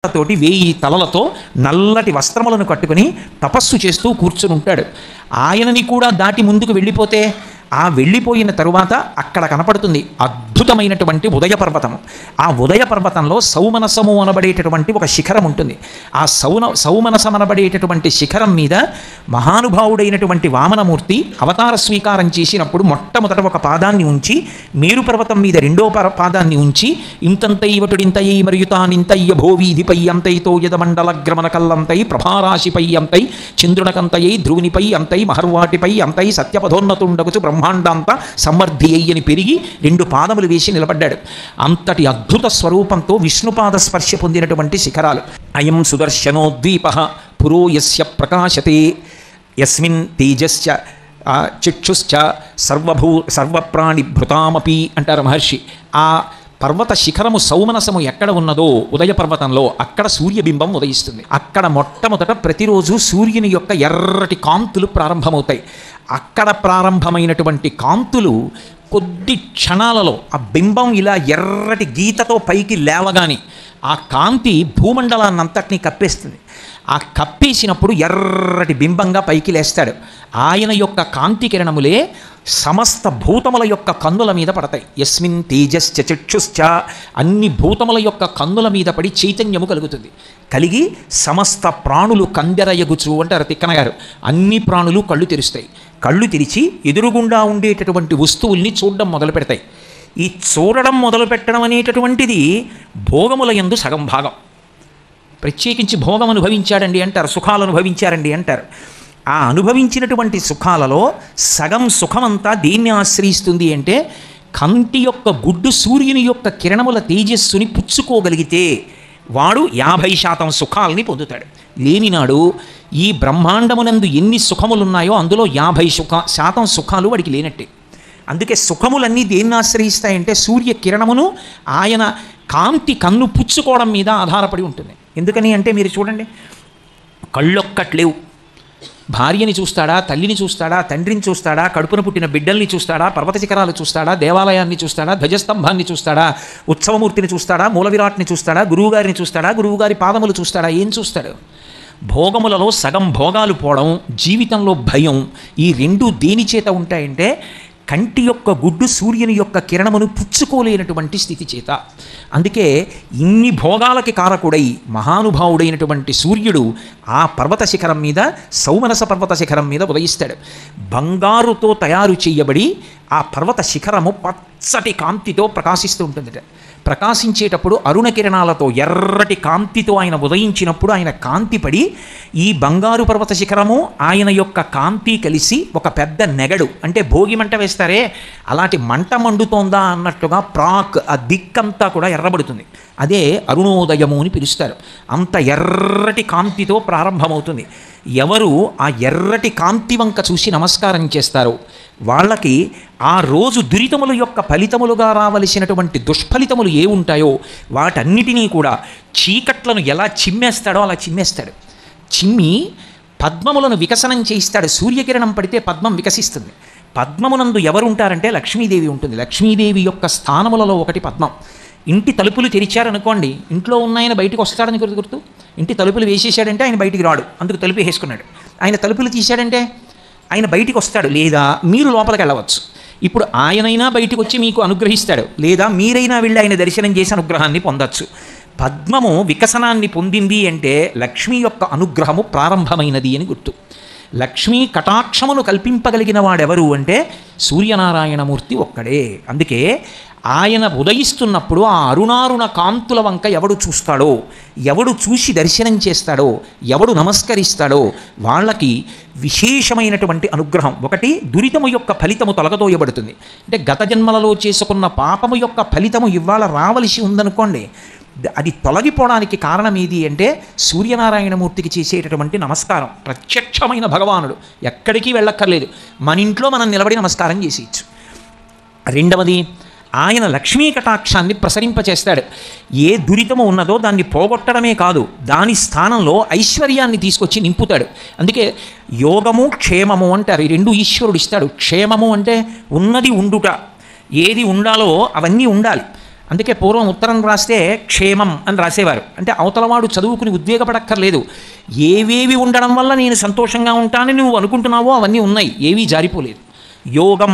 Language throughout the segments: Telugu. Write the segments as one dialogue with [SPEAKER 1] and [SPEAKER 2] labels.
[SPEAKER 1] తోటి 1000 తలలతో నల్లటి వస్త్రములను కట్టుకుని తపస్సు చేస్తూ కూర్చుని ఉంటాడు. ఆయనని కూడా దాటి ముందుకు వెళ్ళిపోతే ఆ వెళ్ళిపోయిన తరువాత అక్కడ కనపడుతుంది అద్భుతమైనటువంటి ఉదయ పర్వతము. ఆ ఉదయ పర్వతంలో సౌమనసము అనబడేటటువంటి ఒక శిఖరం ఉంటుంది. ఆ సౌమనసం అనబడేటటువంటి శిఖరం మీద మహానుభావుడైనటువంటి వామనమూర్తి అవతార స్వీకారం చేసినప్పుడు మొట్టమొదట ఒక పాదాన్ని ఉంచి మేరు పర్వతం మీద రెండో పాదాన్ని ఉంచి ఇంతంతైవటుడింతయై మరియుతానింతయ్య భోవీధిపై అంతైతో యదమండలగ్రమణ కల్లంతై ప్రభారాశిపై అంతై చంద్రునకంతయై ధ్రువునిపై అంతై మహర్వాటిపై అంతై సత్యపథోన్నతుండగుచు బ్రహ్మాండాంత సమర్థి అయ్యని పెరిగి 2 పాదములు వేసి నిలబడ్డాడు. అంతటి అద్భుత స్వరూపంతో విష్ణుపాద స్పర్శ పొందినటువంటి శిఖరాలు. అయం సుదర్శనోద్వీప పురో యస్య ప్రకాశతే యస్మిన్ తేజశ్చ చక్షుశ్చ సర్వప్రాణిభృతామపి అంటారు మహర్షి. ఆ పర్వత శిఖరము సౌమనసము ఎక్కడ ఉన్నదో ఉదయ పర్వతంలో అక్కడ సూర్యబింబం ఉదయిస్తుంది. అక్కడ మొట్టమొదట ప్రతిరోజు సూర్యుని యొక్క ఎర్రటి కాంతులు ప్రారంభమవుతాయి. అక్కడ ప్రారంభమైనటువంటి కాంతులు కొద్ది క్షణాలలో ఆ బింబం ఇలా ఎర్రటి గీతతో పైకి లేవగానే ఆ కాంతి భూమండలాన్నంతటినీ కప్పేస్తుంది. ఆ కప్పేసినప్పుడు ఎర్రటి బింబంగా పైకి లేస్తాడు. ఆయన యొక్క కాంతి కిరణములే సమస్త భూతముల యొక్క కన్నుల మీద పడతాయి. యస్మిన్ తేజశ్చ చక్షుశ్చ అన్ని భూతముల యొక్క కన్నుల మీద పడి చైతన్యము కలుగుతుంది. కలిగి సమస్త ప్రాణులు కందెరయగుచు అంటారు తిక్కన గారు. అన్ని ప్రాణులు కళ్ళు తెరుస్తాయి. కళ్ళు తెరిచి ఎదురుగుండా ఉండేటటువంటి వస్తువుల్ని చూడడం మొదలు పెడతాయి. ఈ చూడడం మొదలు పెట్టడం అనేటటువంటిది భోగముల యందు సగం భాగం. ప్రత్యేకించి భోగం అనుభవించాడండి అంటారు, సుఖాలు అనుభవించారండి అంటారు. ఆ అనుభవించినటువంటి సుఖాలలో సగం సుఖమంతా దేన్ని ఆశ్రయిస్తుంది అంటే కంటి యొక్క గుడ్డు సూర్యుని యొక్క కిరణముల తేజస్సుని పుచ్చుకోగలిగితే వాడు 50% సుఖాలని పొందుతాడు. లేనినాడు ఈ బ్రహ్మాండమునందు ఎన్ని సుఖములున్నాయో అందులో 50% సుఖాలు వాడికి లేనట్టే. అందుకే సుఖములన్నీ దేన్ని ఆశ్రయిస్తాయంటే సూర్య కిరణమును ఆయన కాంతి కన్ను పుచ్చుకోవడం మీద ఆధారపడి ఉంటుంది. ఎందుకని అంటే మీరు చూడండి, కళ్ళొక్కట్లేవు. భార్యని చూస్తాడా, తల్లిని చూస్తాడా, తండ్రిని చూస్తాడా, కడుపున పుట్టిన బిడ్డల్ని చూస్తాడా, పర్వత శిఖరాలు చూస్తాడా, దేవాలయాన్ని చూస్తాడా, ధ్వజస్తంభాన్ని చూస్తాడా, ఉత్సవమూర్తిని చూస్తాడా, మూల విరాట్ని చూస్తాడా, గురువుగారిని చూస్తాడా, గురువుగారి పాదములు చూస్తాడా, ఏం చూస్తాడు? భోగములలో సగం భోగాలు పోవడం, జీవితంలో భయం, ఈ రెండు దేని చేత ఉంటాయంటే కంటి యొక్క గుడ్డు సూర్యుని యొక్క కిరణమును పుచ్చుకోలేనటువంటి స్థితి చేత. అందుకే ఇన్ని భోగాలకి కారకుడై మహానుభావుడైనటువంటి సూర్యుడు ఆ పర్వత శిఖరం మీద సౌమనస పర్వత శిఖరం మీద ఉదయిస్తాడు. బంగారుతో తయారు చేయబడి ఆ పర్వత శిఖరము పచ్చటి కాంతితో ప్రకాశిస్తూ ఉంటుందిట. ప్రకాశించేటప్పుడు అరుణ కిరణాలతో ఎర్రటి కాంతితో ఆయన ఉదయించినప్పుడు ఆయన కాంతి పడి ఈ బంగారు పర్వత శిఖరము ఆయన యొక్క కాంతి కలిసి ఒక పెద్ద నెగడు, అంటే భోగి మంట వేస్తారే అలాంటి మంట మండుతోందా అన్నట్టుగా ఆ దిక్కంతా కూడా ఎర్రబడుతుంది. అదే అరుణోదయము అని పిలుస్తారు. అంత ఎర్రటి కాంతితో ప్రారంభమవుతుంది. ఎవరు ఆ ఎర్రటి కాంతి వంక చూసి నమస్కారం చేస్తారో వాళ్ళకి ఆ రోజు దురితముల యొక్క ఫలితములుగా రావలసినటువంటి దుష్ఫలితములు ఏ ఉంటాయో వాటన్నిటినీ కూడా చీకట్లను ఎలా చిమ్మేస్తాడో అలా చిమ్మేస్తాడు. చిమ్మి పద్మములను వికసనం చేయిస్తాడు. సూర్యకిరణం పడితే పద్మం వికసిస్తుంది. పద్మమునందు ఎవరుంటారంటే లక్ష్మీదేవి ఉంటుంది. లక్ష్మీదేవి యొక్క స్థానములలో ఒకటి పద్మం. ఇంటి తలుపులు తెరిచారనుకోండి, ఇంట్లో ఉన్నాయన బయటకు వస్తాడని గుర్తు. ఇంటి తలుపులు వేసేసాడంటే ఆయన బయటికి రాడు, అందుకు తలుపు వేసుకున్నాడు. ఆయన తలుపులు తీశాడంటే ఆయన బయటికి వస్తాడు, లేదా మీరు లోపలికి వెళ్ళవచ్చు. ఇప్పుడు ఆయనైనా బయటికి వచ్చి మీకు అనుగ్రహిస్తాడు, లేదా మీరైనా వెళ్ళి ఆయన దర్శనం చేసి అనుగ్రహాన్ని పొందొచ్చు. పద్మము వికసనాన్ని పొందింది అంటే లక్ష్మీ యొక్క అనుగ్రహము ప్రారంభమైనది అని గుర్తు. లక్ష్మీ కటాక్షమును కల్పింపగలిగిన వాడెవరు అంటే సూర్యనారాయణమూర్తి ఒక్కడే. అందుకే ఆయన ఉదయిస్తున్నప్పుడు ఆ అరుణారుణ కాంతుల వంక ఎవడు చూస్తాడో, ఎవడు చూసి దర్శనం చేస్తాడో, ఎవడు నమస్కరిస్తాడో వాళ్ళకి విశేషమైనటువంటి అనుగ్రహం. ఒకటి, దురితము యొక్క ఫలితము తొలగదోయబడుతుంది. అంటే గత జన్మలలో చేసుకున్న పాపము యొక్క ఫలితము ఇవాళ రావలసి ఉందనుకోండి, అది తొలగిపోవడానికి కారణం ఏది అంటే సూర్యనారాయణమూర్తికి చేసేటటువంటి నమస్కారం. ప్రత్యక్షమైన భగవానుడు, ఎక్కడికి వెళ్ళక్కర్లేదు, మన ఇంట్లో మనం నిలబడి నమస్కారం చేసేయచ్చు. రెండవది, ఆయన లక్ష్మీ కటాక్షాన్ని ప్రసరింపచేస్తాడు. ఏ దురితము ఉన్నదో దాన్ని పోగొట్టడమే కాదు, దాని స్థానంలో ఐశ్వర్యాన్ని తీసుకొచ్చి నింపుతాడు. అందుకే యోగము క్షేమము అంటారు. ఈ రెండు ఈశ్వరుడు ఇస్తాడు. క్షేమము అంటే ఉన్నది ఉండుట, ఏది ఉండాలో అవన్నీ ఉండాలి. అందుకే పూర్వం ఉత్తరం రాస్తే క్షేమం అని రాసేవారు. అంటే అవతలవాడు చదువుకుని ఉద్వేగపడక్కర్లేదు. ఏవేవి ఉండడం వల్ల నేను సంతోషంగా ఉంటానని నువ్వు అనుకుంటున్నావో అవన్నీ ఉన్నాయి, ఏవీ జారిపోలేదు. యోగం,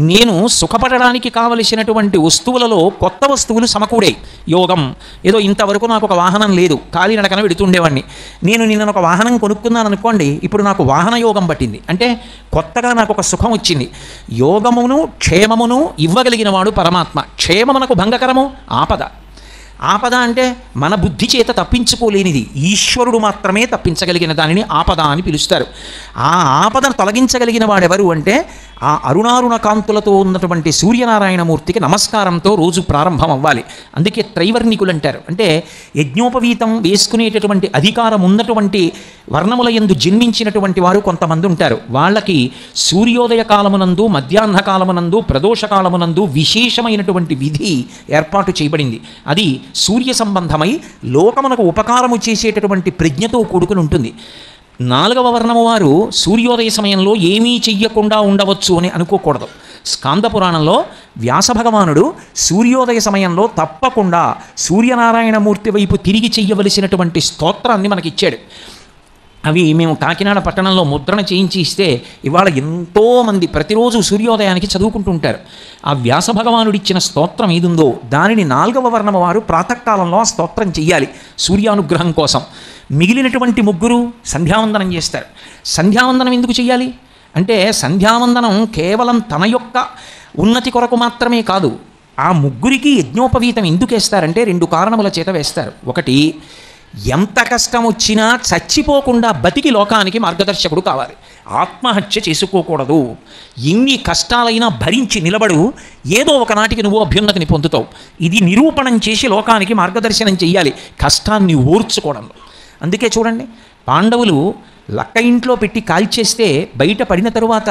[SPEAKER 1] నేను సుఖపడడానికి కావలసినటువంటి వస్తువులలో కొత్త వస్తువులు సమకూడాయి. యోగం, ఏదో ఇంతవరకు నాకు ఒక వాహనం లేదు, కాలినడకన వెడుతుండేవాడిని. నేను నిన్న ఒక వాహనం కొనుక్కున్నాను అనుకోండి, ఇప్పుడు నాకు వాహన యోగం పట్టింది, అంటే కొత్తగా నాకు ఒక సుఖం వచ్చింది. యోగమును క్షేమమును ఇవ్వగలిగిన వాడు పరమాత్మ. క్షేమమునకు భంగకరము ఆపద. ఆపద అంటే మన బుద్ధి చేత తప్పించుకోలేనిది, ఈశ్వరుడు మాత్రమే తప్పించగలిగిన దానిని ఆపద అని పిలుస్తారు. ఆ ఆపదను తొలగించగలిగిన వాడెవరు అంటే ఆ అరుణారుణ కాంతులతో ఉన్నటువంటి సూర్యనారాయణమూర్తికి నమస్కారంతో రోజు ప్రారంభం అవ్వాలి. అందుకే త్రైవర్ణికులు అంటారు. అంటే యజ్ఞోపవీతం వేసుకునేటటువంటి అధికారం ఉన్నటువంటి వర్ణముల యందు జన్మించినటువంటి వారు కొంతమంది ఉంటారు. వాళ్ళకి సూర్యోదయ కాలమునందు, మధ్యాహ్న కాలమునందు, ప్రదోష కాలమునందు విశేషమైనటువంటి విధి ఏర్పాటు చేయబడింది. అది సూర్య సంబంధమై లోకమునకు ఉపకారము చేసేటటువంటి ప్రజ్ఞతో కూడుకుని ఉంటుంది. 4వ వర్ణము వారు సూర్యోదయ సమయంలో ఏమీ చెయ్యకుండా ఉండవచ్చు అని అనుకోకూడదు. స్కాంద పురాణంలో వ్యాస భగవానుడు సూర్యోదయ సమయంలో తప్పకుండా సూర్యనారాయణమూర్తి వైపు తిరిగి చెయ్యవలసినటువంటి స్తోత్రాన్ని మనకిచ్చాడు. అవి మేము కాకినాడ పట్టణంలో ముద్రణ చేయించి ఇస్తే ఇవాళ ఎంతోమంది ప్రతిరోజు సూర్యోదయానికి చదువుకుంటూ ఉంటారు. ఆ వ్యాస భగవానుడిచ్చిన స్తోత్రం ఏదుందో దానిని 4వ వర్ణం వారు ప్రాతకాలంలో ఆ స్తోత్రం చెయ్యాలి సూర్యానుగ్రహం కోసం. మిగిలినటువంటి ముగ్గురు సంధ్యావందనం చేస్తారు. సంధ్యావందనం ఎందుకు చెయ్యాలి అంటే సంధ్యావందనం కేవలం తన యొక్క ఉన్నతి కొరకు మాత్రమే కాదు. ఆ ముగ్గురికి యజ్ఞోపవీతం ఎందుకు వేస్తారంటే 2 కారణముల చేత వేస్తారు. ఒకటి, ఎంత కష్టం వచ్చినా చచ్చిపోకుండా బతికి లోకానికి మార్గదర్శకుడు కావాలి. ఆత్మహత్య చేసుకోకూడదు. ఎన్ని కష్టాలైనా భరించి నిలబడు, ఏదో ఒకనాటికి నువ్వు అభ్యున్నతిని పొందుతావు. ఇది నిరూపణం చేసి లోకానికి మార్గదర్శనం చెయ్యాలి కష్టాన్ని ఓర్చుకోవడంలో. అందుకే చూడండి, పాండవులు లక్క ఇంట్లో పెట్టి కాల్చేస్తే బయట పడిన తరువాత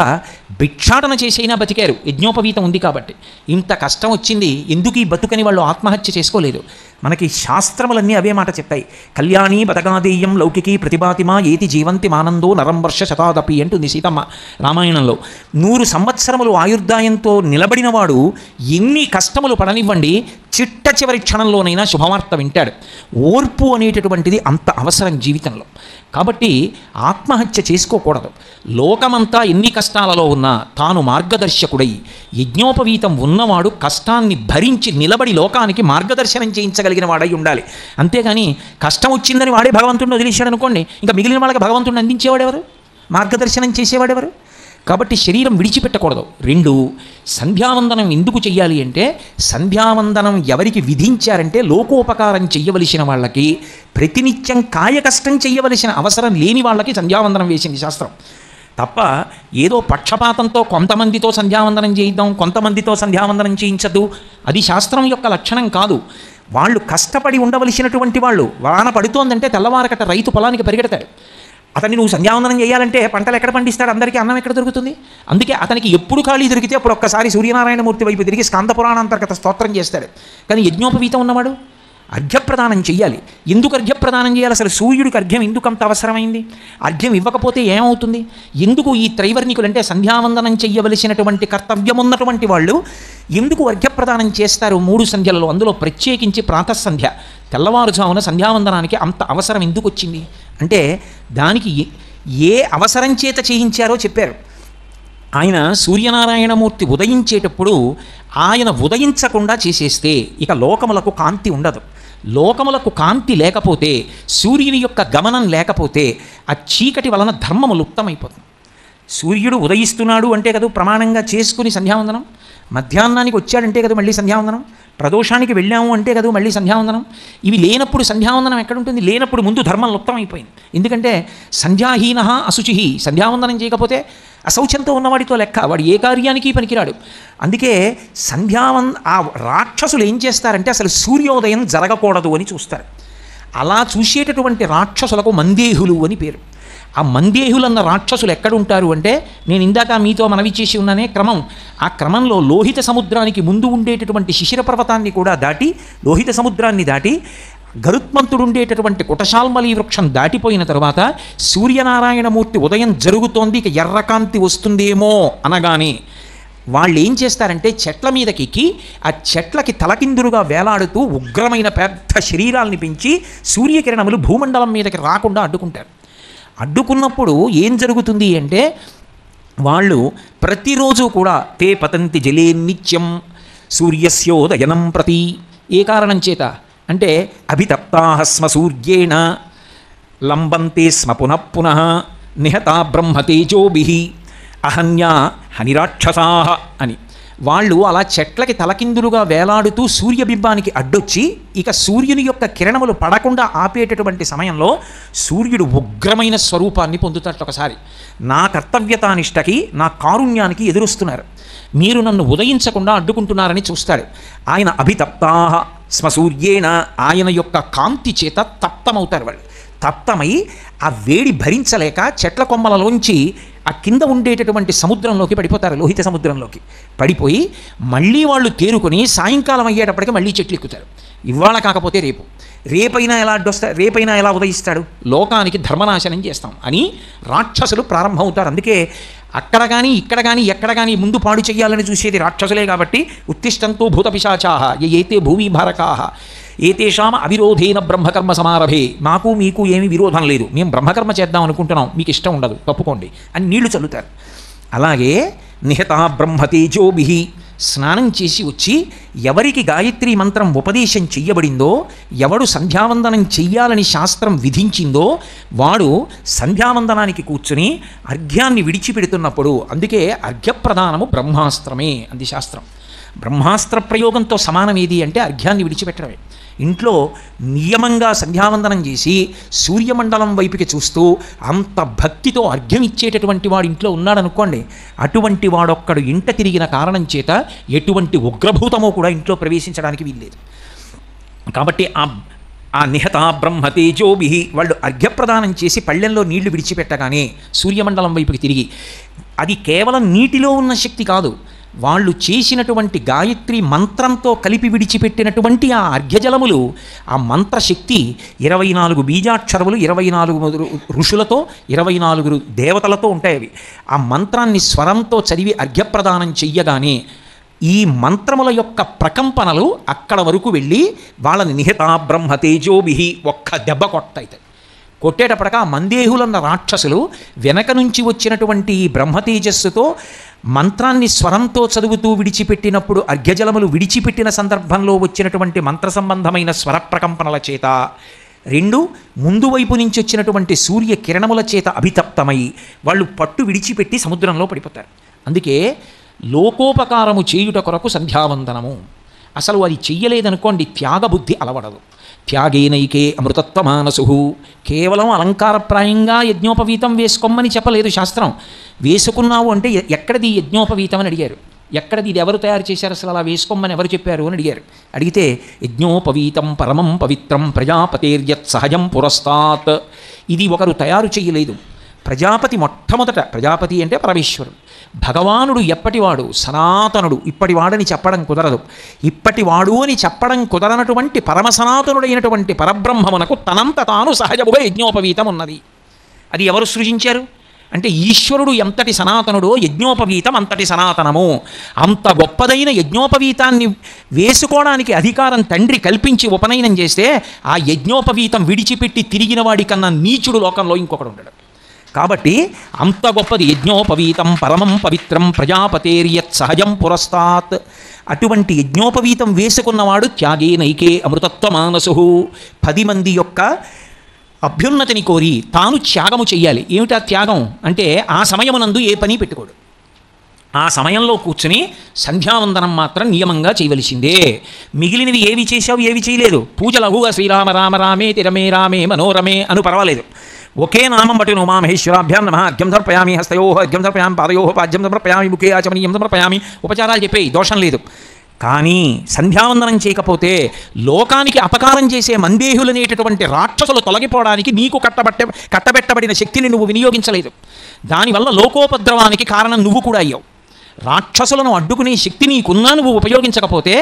[SPEAKER 1] భిక్షాటన చేసైనా బతికారు, యజ్ఞోపవీతం ఉంది కాబట్టి. ఇంత కష్టం వచ్చింది, ఎందుకు ఈ బతుకని వాళ్ళు ఆత్మహత్య చేసుకోలేదు. మనకి శాస్త్రములన్నీ అవే మాట చెప్తాయి. కళ్యాణి బతగాదేయం లౌకికి ప్రతిభాతిమా ఏతి జీవంతి మానందో నరం వర్ష శతాదపి అంటుంది సీతమ్మ రామాయణంలో. 100 సంవత్సరములు ఆయుర్దాయంతో నిలబడినవాడు ఎన్ని కష్టములు పడనివ్వండి, చిట్ట చివరి క్షణంలోనైనా శుభవార్త వింటాడు. ఓర్పు అనేటటువంటిది అంత అవసరం జీవితంలో. కాబట్టి ఆత్మహత్య చేసుకోకూడదు. లోకమంతా ఎన్ని కష్టాలలో ఉన్నా తాను మార్గదర్శకుడై యజ్ఞోపవీతం ఉన్నవాడు కష్టాన్ని భరించి నిలబడి లోకానికి మార్గదర్శనం చేయించగలిగిన వాడై ఉండాలి. అంతేగాని కష్టం వచ్చిందని వాడే భగవంతుడిని వదిలేశాడు అనుకోండి, ఇంకా మిగిలిన వాళ్ళకి భగవంతుడిని అందించేవాడెవరు, మార్గదర్శనం చేసేవాడెవరు? కాబట్టి శరీరం విడిచిపెట్టకూడదు. 2, సంధ్యావందనం ఎందుకు చెయ్యాలి అంటే సంధ్యావందనం ఎవరికి విధించారంటే లోకోపకారం చెయ్యవలసిన వాళ్ళకి, ప్రతినిత్యం కాయ కష్టం చెయ్యవలసిన అవసరం లేని వాళ్ళకి సంధ్యావందనం వేసింది శాస్త్రం. తప్ప ఏదో పక్షపాతంతో కొంతమందితో సంధ్యావందనం చేయిద్దాం, కొంతమందితో సంధ్యావందనం చేయించద్దు, అది శాస్త్రం యొక్క లక్షణం కాదు. వాళ్ళు కష్టపడి ఉండవలసినటువంటి వాళ్ళు, వాన పడుతోందంటే తెల్లవారకట రైతు పొలానికి పరిగెడతాడు. అతన్ని నువ్వు సంధ్యావందనం చేయాలంటే పంటలు ఎక్కడ పండిస్తాడు, అందరికీ అన్నం ఎక్కడ దొరుకుతుంది? అందుకే అతనికి ఎప్పుడు ఖాళీ దొరికితే అప్పుడు ఒక్కసారి సూర్యనారాయణమూర్తి వైపు తిరిగి స్కాంద పురాణాంతర్గత స్తోత్రం చేస్తాడు. కానీ యజ్ఞోపవీతం ఉన్నవాడు అర్ఘ్యప్రదానం చెయ్యాలి. ఎందుకు అర్ఘ్యప్రదానం చేయాలి? అసలు సూర్యుడికి అర్ఘ్యం ఎందుకు అంత అవసరమైంది? అర్ఘ్యం ఇవ్వకపోతే ఏమవుతుంది? ఎందుకు ఈ త్రైవర్ణికులు అంటే సంధ్యావందనం చెయ్యవలసినటువంటి కర్తవ్యం ఉన్నటువంటి వాళ్ళు ఎందుకు అర్ఘ్యప్రదానం చేస్తారు 3 సంధ్యలలో? అందులో ప్రత్యేకించి ప్రాతఃసంధ్య తెల్లవారుజామున సంధ్యావందనానికి అంత అవసరం ఎందుకు వచ్చింది అంటే దానికి ఏ అవసరం చేత చేయించారో చెప్పారు. ఆయన సూర్యనారాయణమూర్తి ఉదయించేటప్పుడు ఆయన ఉదయించకుండా చేసేస్తే ఇక లోకములకు కాంతి ఉండదు. లోకములకు కాంతి లేకపోతే, సూర్యుని యొక్క గమనం లేకపోతే ఆ చీకటి వలన ధర్మము లుప్తమైపోతుంది. సూర్యుడు ఉదయిస్తున్నాడు అంటే కదా ప్రమాణంగా చేసుకుని సంధ్యావందనం, మధ్యాహ్నానికి వచ్చాడంటే కదా మళ్ళీ సంధ్యావందనం, ప్రదోషానికి వెళ్ళాము అంటే కదా మళ్ళీ సంధ్యావందనం. ఇవి లేనప్పుడు సంధ్యావందనం ఎక్కడుంటుంది? లేనప్పుడు ముందు ధర్మం లుప్తమైపోయింది. ఎందుకంటే సంధ్యాహీన అశుచి, సంధ్యావందనం చేయకపోతే అశౌచంతో ఉన్నవాడితో లెక్క, వాడు ఏ కార్యానికి పనికిరాడు. అందుకే ఆ రాక్షసులు ఏం చేస్తారంటే అసలు సూర్యోదయం జరగకూడదు అని చూస్తారు. అలా చూసేటటువంటి రాక్షసులకు మందేహులు అని పేరు. ఆ మందేహులన్న రాక్షసులు ఎక్కడుంటారు అంటే నేను ఇందాక మీతో మనవి చేసి ఉన్నానే క్రమం, ఆ క్రమంలో లోహిత సముద్రానికి ముందు ఉండేటటువంటి శిశిర పర్వతాన్ని కూడా దాటి, లోహిత సముద్రాన్ని దాటి గరుత్మంతుడు ఉండేటటువంటి కుటశాల్మలి వృక్షం దాటిపోయిన తర్వాత సూర్యనారాయణమూర్తి ఉదయం జరుగుతోంది, ఇక ఎర్రకాంతి వస్తుందేమో అనగానే వాళ్ళు ఏం చేస్తారంటే చెట్ల మీదకి ఎక్కి ఆ చెట్లకి తలకిందులుగా వేలాడుతూ ఉగ్రమైన పెద్ద శరీరాల్ని పెంచి సూర్యకిరణములు భూమండలం మీదకి రాకుండా అడ్డుకుంటారు. అడ్డుకున్నప్పుడు ఏం జరుగుతుంది అంటే వాళ్ళు ప్రతిరోజు కూడా తే పతంతి జలే నిత్యం సూర్యస్యోదయనం ప్రతి. ఏ కారణం చేత అంటే అభితప్తాః స్మ సూర్యేణ లంబంతే స్మ పునః పునః నిహతా బ్రహ్మతేజోభిః అహన్యా హనిరాక్షసాః అని. వాళ్ళు అలా చెట్లకి తలకిందులుగా వేలాడుతూ సూర్యబింబానికి అడ్డొచ్చి ఇక సూర్యుని యొక్క కిరణములు పడకుండా ఆపేటటువంటి సమయంలో సూర్యుడు ఉగ్రమైన స్వరూపాన్ని పొందుతాడు. ఒకసారి నా కర్తవ్యతానిష్టకి నా కారుణ్యానికి ఎదురొస్తున్నారు, మీరు నన్ను ఉదయించకుండా అడ్డుకుంటున్నారని చూస్తాడు. ఆయన అభితప్తాః స్మ సూర్యేణ, ఆయన యొక్క కాంతి చేత తప్తమవుతారు. వాళ్ళు తప్తమై ఆ వేడి భరించలేక చెట్ల కొమ్మలలోంచి ఆ కింద ఉండేటటువంటి సముద్రంలోకి పడిపోతారు, లోహిత సముద్రంలోకి పడిపోయి మళ్ళీ వాళ్ళు తేరుకొని సాయంకాలం అయ్యేటప్పటికి మళ్ళీ చెట్లు ఎక్కుతారు. ఇవాళ కాకపోతే రేపు, రేపైనా ఎలా అడ్డొస్తారు, రేపైనా ఎలా ఉదయిస్తాడు, లోకానికి ధర్మనాశనం చేస్తాం అని రాక్షసులు ప్రారంభమవుతారు. అందుకే అక్కడ కానీ ఇక్కడ కానీ ఎక్కడ కానీ ముందు పాడు చేయాలని చూసేది రాక్షసులే. కాబట్టి ఉత్తిష్టంతో భూత పిశాచాః ఏతే భూమి భారకాః ఏతేషాం అవిరోధేన బ్రహ్మకర్మ సమారభే. మాకు మీకు ఏమీ విరోధం లేదు, మేము బ్రహ్మకర్మ చేద్దాం అనుకుంటున్నాం, మీకు ఇష్టం ఉండదు, తప్పుకోండి అని నీళ్లు చల్లుతారు. అలాగే నిహతా బ్రహ్మతేజోభిః, స్నానం చేసి వచ్చి ఎవరికి గాయత్రీ మంత్రం ఉపదేశం చెయ్యబడిందో, ఎవడు సంధ్యావందనం చెయ్యాలని శాస్త్రం విధించిందో వాడు సంధ్యావందనానికి కూర్చుని అర్ఘ్యాన్ని విడిచిపెడుతున్నప్పుడు, అందుకే అర్ఘ్యప్రదానము బ్రహ్మాస్త్రమే అంది శాస్త్రం. బ్రహ్మాస్త్ర ప్రయోగంతో సమానం ఏది అంటే అర్ఘ్యాన్ని విడిచిపెట్టడమే. ఇంట్లో నియమంగా సంధ్యావందనం చేసి సూర్యమండలం వైపుకి చూస్తూ అంత భక్తితో అర్ఘ్యం ఇచ్చేటటువంటి వాడు ఇంట్లో ఉన్నాడనుకోండి, అటువంటి వాడొక్కడు ఇంట తిరిగిన కారణం చేత ఎటువంటి ఉగ్రభూతమో కూడా ఇంట్లో ప్రవేశించడానికి వీల్లేదు. కాబట్టి ఆ నిహతా బ్రహ్మతేజోభిః వాళ్ళు అర్ఘ్యప్రదానం చేసి పళ్ళెంలో నీళ్లు విడిచిపెట్టగానే సూర్యమండలం వైపుకి తిరిగి, అది కేవలం నీటిలో ఉన్న శక్తి కాదు, వాళ్ళు చేసినటువంటి గాయత్రి మంత్రంతో కలిపి విడిచిపెట్టినటువంటి ఆ అర్ఘ్యజలములు, ఆ మంత్రశక్తి 24 బీజాక్షరములు 24 ఋషులతో 24 దేవతలతో ఉంటాయి. అవి ఆ మంత్రాన్ని స్వరంతో చదివి అర్ఘ్యప్రదానం చెయ్యగానే ఈ మంత్రముల యొక్క ప్రకంపనలు అక్కడ వరకు వెళ్ళి వాళ్ళని నిహతా బ్రహ్మతేజోభిః ఒక్క దెబ్బ కొట్టయితే కొట్టేటప్పటిక ఆ మందేహులన్న రాక్షసులు వెనక నుంచి వచ్చినటువంటి ఈ బ్రహ్మతేజస్సుతో మంత్రాన్ని స్వరంతో చదువుతూ విడిచిపెట్టినప్పుడు అర్ఘ్యజలములు విడిచిపెట్టిన సందర్భంలో వచ్చినటువంటి మంత్ర సంబంధమైన స్వర ప్రకంపనల చేత, రెండు ముందు వైపు నుంచి వచ్చినటువంటి సూర్య కిరణముల చేత అభితప్తమై వాళ్ళు పట్టు విడిచిపెట్టి సముద్రంలో పడిపోతారు. అందుకే లోకోపకారము చేయుట కొరకు సంధ్యావందనము. అసలు అది చెయ్యలేదనుకోండి త్యాగబుద్ధి అలవడదు. త్యాగేనైకే అమృతత్వమానసు. కేవలం అలంకారప్రాయంగా యజ్ఞోపవీతం వేసుకోమని చెప్పలేదు శాస్త్రం. వేసుకున్నావు అంటే ఎక్కడిది యజ్ఞోపవీతం అని అడిగారు. ఎక్కడిది, ఇది ఎవరు తయారు చేశారు, అసలు అలా వేసుకోమని ఎవరు చెప్పారు అని అడిగారు. అడిగితే యజ్ఞోపవీతం పరమం పవిత్రం ప్రజాపతేర్యత్ సహజం పురస్తాత్. ఇది ఒకరు తయారు చేయలేదు. ప్రజాపతి మొట్టమొదట, ప్రజాపతి అంటే పరమేశ్వరుడు, భగవానుడు ఎప్పటివాడు, సనాతనుడు, ఇప్పటివాడని చెప్పడం కుదరదు. ఇప్పటివాడు అని చెప్పడం కుదరనటువంటి పరమ సనాతనుడైనటువంటి పరబ్రహ్మమునకు తనంత తాను సహజముగా యజ్ఞోపవీతం ఉన్నది. అది ఎవరు సృజించారు అంటే ఈశ్వరుడు ఎంతటి సనాతనుడో యజ్ఞోపవీతం అంతటి సనాతనము. అంత గొప్పదైన యజ్ఞోపవీతాన్ని వేసుకోవడానికి అధికారం తండ్రి కల్పించి ఉపనయనం చేస్తే ఆ యజ్ఞోపవీతం విడిచిపెట్టి తిరిగిన వాడి కన్నా నీచుడు లోకంలో ఇంకొకడు ఉండడు. కాబట్టి అంత గొప్పది యజ్ఞోపవీతం పరమం పవిత్రం ప్రజాపతేర్యత్ సహజం పురస్తాత్. అటువంటి యజ్ఞోపవీతం వేసుకున్నవాడు త్యాగేనైకే అమృతత్వమానసు. 10 మంది యొక్క అభ్యున్నతిని కోరి తాను త్యాగము చెయ్యాలి. ఏమిటా త్యాగం అంటే ఆ సమయమునందు ఏ పని పెట్టుకోడు. ఆ సమయంలో కూర్చుని సంధ్యావందనం మాత్రం నియమంగా చేయవలసిందే. మిగిలినవి ఏవి చేశావు ఏవి చేయలేదు, పూజలహుగా శ్రీరామ రామ రామేతి రమే రామే మనోరమే అను పర్వాలేదు. ఒకే నామం బట్టి ఉమామహేశ్వరాభ్యాం నమః అర్ఘ్యం సమర్పయామి హస్తయోః అర్ఘ్యం సమర్పయామి పాదయోః పాద్యం సమర్పయామి ముఖే ఆచమనీయం సమర్పయామి, ఉపచారాలు చెప్పేయి, దోషం లేదు. కానీ సంధ్యావందనం చేయకపోతే లోకానికి అపకారం చేసే మందేహులనేటటువంటి రాక్షసులు తొలగిపోవడానికి నీకు కట్టబెట్టబడిన శక్తిని నువ్వు వినియోగించలేదు. దానివల్ల లోకోపద్రవానికి కారణం నువ్వు కూడా అయ్యావు. రాక్షసులను అడ్డుకునే శక్తి నీకున్నా నువ్వు ఉపయోగించకపోతే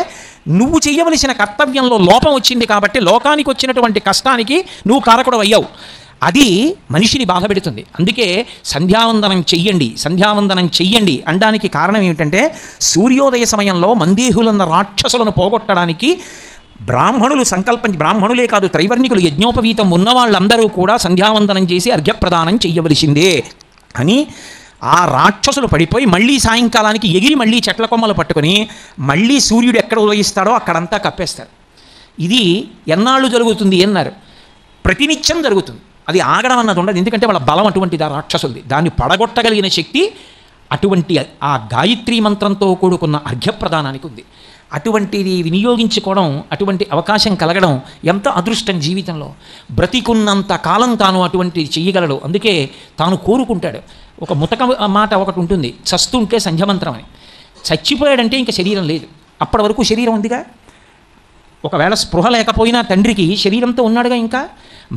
[SPEAKER 1] నువ్వు చేయవలసిన కర్తవ్యంలో లోపం వచ్చింది. కాబట్టి లోకానికి వచ్చినటువంటి కష్టానికి నువ్వు కారకుడు అయ్యావు. అది మనిషిని బాధ పెడుతుంది. అందుకే సంధ్యావందనం చెయ్యండి అనడానికి కారణం ఏమిటంటే సూర్యోదయ సమయంలో మందేహులన్న రాక్షసులను పోగొట్టడానికి బ్రాహ్మణులే కాదు త్రైవర్ణికులు యజ్ఞోపవీతం ఉన్న వాళ్ళందరూ కూడా సంధ్యావందనం చేసి అర్ఘ్యప్రదానం చెయ్యవలసిందే అని ఆ రాక్షసులు పడిపోయి మళ్ళీ సాయంకాలానికి ఎగిరి మళ్ళీ చెట్ల కొమ్మలు పట్టుకొని మళ్ళీ సూర్యుడు ఎక్కడ ఉదయిస్తాడో అక్కడంతా కప్పేస్తారు. ఇది ఎన్నాళ్ళు జరుగుతుంది అన్నారు. ప్రతినిత్యం జరుగుతుంది. అది ఆగడం అన్నది ఉండదు. ఎందుకంటే వాళ్ళ బలం అటువంటిది ఆ రాక్షసులది. దాన్ని పడగొట్టగలిగిన శక్తి అటువంటి ఆ గాయత్రీ మంత్రంతో కూడుకున్న అర్ఘ్యప్రదానానికి ఉంది. అటువంటిది వినియోగించుకోవడం, అటువంటి అవకాశం కలగడం ఎంత అదృష్టం జీవితంలో. బ్రతికున్నంత కాలం తాను అటువంటిది చెయ్యగలడు. అందుకే తాను కోరుకుంటాడు. ఒక ముతక మాట ఒకటి ఉంటుంది, చస్తుంటే సంధ్యమంత్రం అని. చచ్చిపోయాడంటే ఇంకా శరీరం లేదు, అప్పటి వరకు శరీరం ఉందిగా. ఒకవేళ స్పృహ లేకపోయినా తండ్రికి శరీరంతో ఉన్నాడుగా. ఇంకా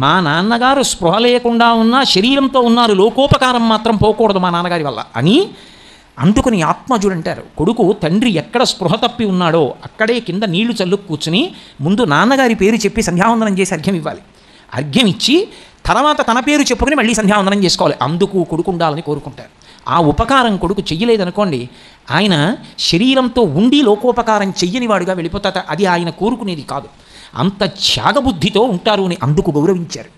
[SPEAKER 1] మా నాన్నగారు స్పృహ లేకుండా ఉన్నా శరీరంతో ఉన్నారు, లోకోపకారం మాత్రం పోకూడదు మా నాన్నగారి వల్ల అని అందుకుని ఆత్మజుడు అంటారు. కొడుకు తండ్రి ఎక్కడ స్పృహ తప్పి ఉన్నాడో అక్కడే కింద నీళ్లు చల్లు కూర్చుని ముందు నాన్నగారి పేరు చెప్పి సంధ్యావందనం చేసి అర్ఘ్యం ఇవ్వాలి. అర్ఘ్యం ఇచ్చి తర్వాత తన పేరు చెప్పుకుని మళ్ళీ సంధ్యావందనం చేసుకోవాలి. అందుకు కొడుకు ఉండాలని కోరుకుంటారు. ఆ ఉపకారం కొడుకు చెయ్యలేదనుకోండి, ఆయన శరీరంతో ఉండి లోకోపకారం చెయ్యని వాడుగా వెళ్ళిపోతాట. అది ఆయన కోరుకునేది కాదు. అంత త్యాగబుద్ధితో ఉంటారు అని అందుకు గౌరవించారు.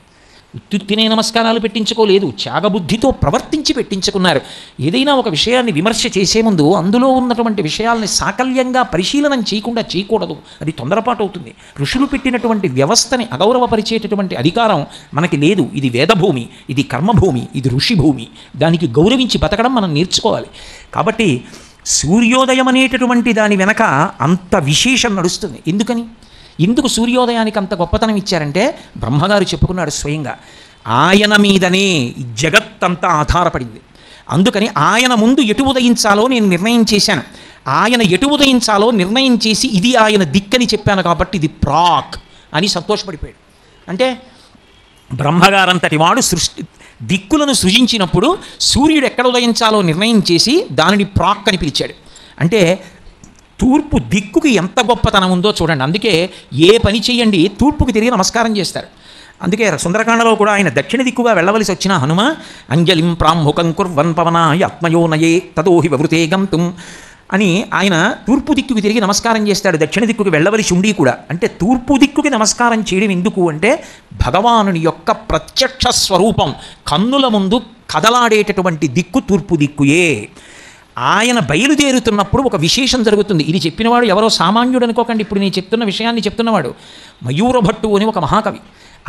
[SPEAKER 1] ఉత్తుత్తినే నమస్కారాలు పెట్టించుకోలేదు, త్యాగబుద్ధితో ప్రవర్తించి పెట్టించుకున్నారు. ఏదైనా ఒక విషయాన్ని విమర్శ చేసే ముందు అందులో ఉన్నటువంటి విషయాల్ని సాకల్యంగా పరిశీలనం చేయకూడదు. అది తొందరపాటు అవుతుంది. ఋషులు పెట్టినటువంటి వ్యవస్థని అగౌరవపరిచేటటువంటి అధికారం మనకి లేదు. ఇది వేదభూమి, ఇది కర్మభూమి, ఇది ఋషిభూమి. దానికి గౌరవించి బతకడం మనం నేర్చుకోవాలి. కాబట్టి సూర్యోదయం అనేటటువంటి దాని వెనక అంత విశేషం నడుస్తుంది. ఎందుకు సూర్యోదయానికి అంత గొప్పతనం ఇచ్చారంటే బ్రహ్మగారు చెప్పుకున్నాడు స్వయంగా, ఆయన మీదనే జగత్తంతా ఆధారపడింది. అందుకని ఆయన ముందు ఎటు ఉదయించాలో నేను నిర్ణయం చేశాను. ఆయన ఎటు ఉదయించాలో నిర్ణయం చేసి ఇది ఆయన దిక్కని చెప్పాను కాబట్టి ఇది ప్రాక్ అని సంతోషపడిపోయాడు. అంటే బ్రహ్మగారంతటి వాడు దిక్కులను సృజించినప్పుడు సూర్యుడు ఎక్కడ ఉదయించాలో నిర్ణయం చేసి దానిని ప్రాక్ అని పిలిచాడు. అంటే తూర్పు దిక్కుకి ఎంత గొప్పతనం ఉందో చూడండి. అందుకే ఏ పని చేయండి తూర్పుకి తిరిగి నమస్కారం చేస్తారు. అందుకే సుందరకాండలో కూడా ఆయన దక్షిణ దిక్కుగా వెళ్ళవలసి వచ్చిన హనుమ అంజలిం ప్రాంహుకం కుర్వన్ పవనాయ ఆత్మయోనయే తదోహి వవృతే గంతుం అని ఆయన తూర్పు దిక్కుకి తిరిగి నమస్కారం చేస్తాడు. దక్షిణ దిక్కుకి వెళ్ళవలసి ఉండి కూడా. అంటే తూర్పు దిక్కుకి నమస్కారం చేయడం ఎందుకు అంటే భగవానుని యొక్క ప్రత్యక్ష స్వరూపం కన్నుల ముందు కదలాడేటటువంటి దిక్కు తూర్పు దిక్కుయే. ఆయన బయలుదేరుతున్నప్పుడు ఒక విశేషం జరుగుతుంది. ఇది చెప్పినవాడు ఎవరో సామాన్యుడు అనుకోకండి. ఇప్పుడు నేను చెప్తున్న విషయాన్ని చెప్తున్నవాడు మయూరభట్టు అని ఒక మహాకవి.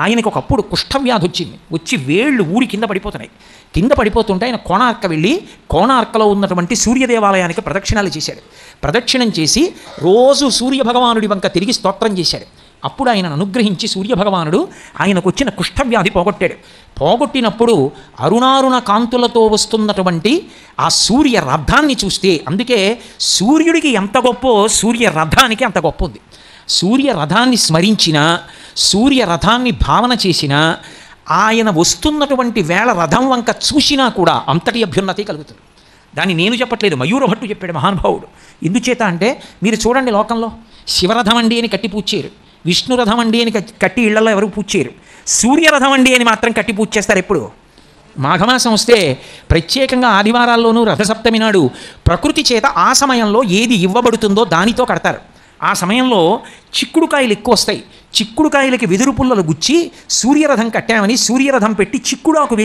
[SPEAKER 1] ఆయనకు ఒకప్పుడు కుష్ఠవ్యాధి వచ్చి వేళ్ళు ఊడి కింద పడిపోతున్నాయి. కింద పడిపోతుంటే ఆయన కోణార్క వెళ్ళి కోణార్కలో ఉన్నటువంటి సూర్యదేవాలయానికి ప్రదక్షిణాలు చేశాడు. ప్రదక్షిణం చేసి రోజు సూర్యభగవానుడి వంక తిరిగి స్తోత్రం చేశాడు. అప్పుడు ఆయనను అనుగ్రహించి సూర్యభగవానుడు ఆయనకు వచ్చిన కుష్ఠవ్యాధి పోగొట్టినప్పుడు అరుణారుణ కాంతులతో వస్తున్నటువంటి ఆ సూర్య రథాన్ని చూస్తే, అందుకే సూర్యుడికి ఎంత గొప్పో సూర్య రథానికి అంత గొప్ప ఉంది. సూర్య రథాన్ని స్మరించినా, సూర్య రథాన్ని భావన చేసినా, ఆయన వస్తున్నటువంటి వేళ రథం వంక చూసినా కూడా అంతటి అభ్యున్నతి కలుగుతుంది. దాన్ని నేను చెప్పట్లేదు, మయూరభట్టు చెప్పాడు మహానుభావుడు. ఎందుచేత అంటే మీరు చూడండి, లోకంలో శివరథం అండి అని కట్టి పూజ చేయరు, విష్ణురథం అండి అని కట్టి ఇళ్లలో ఎవరు పూజ చేయరు. సూర్యరథం అండి అని మాత్రం కట్టి పూజ చేస్తారు. ఎప్పుడు మాఘమాసం వస్తే ప్రత్యేకంగా ఆదివారాల్లోనూ రథసప్తమి నాడు ప్రకృతి చేత ఆ సమయంలో ఏది ఇవ్వబడుతుందో దానితో కడతారు. ఆ సమయంలో చిక్కుడుకాయలు ఎక్కువ వస్తాయి. చిక్కుడుకాయలకి వెదురు పుల్లలు గుచ్చి సూర్యరథం కట్టామని సూర్యరథం పెట్టి చిక్కుడాకు